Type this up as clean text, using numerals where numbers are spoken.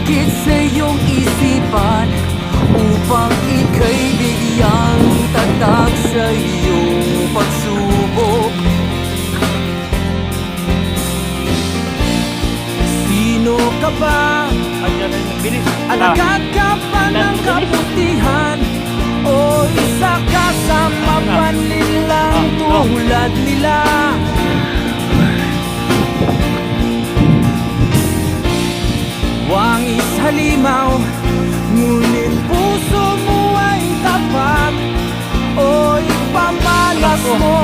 Dumikit sa iyong isipan upang ika'y bigyang tatag sa iyong pagsubok. Sino ka ba? Alagad ka pa ng kabutihan o isa ka sa mapanlilang tulad nila? Wangis halimaw, ngunit puso mo ay tapat o ipamalas mo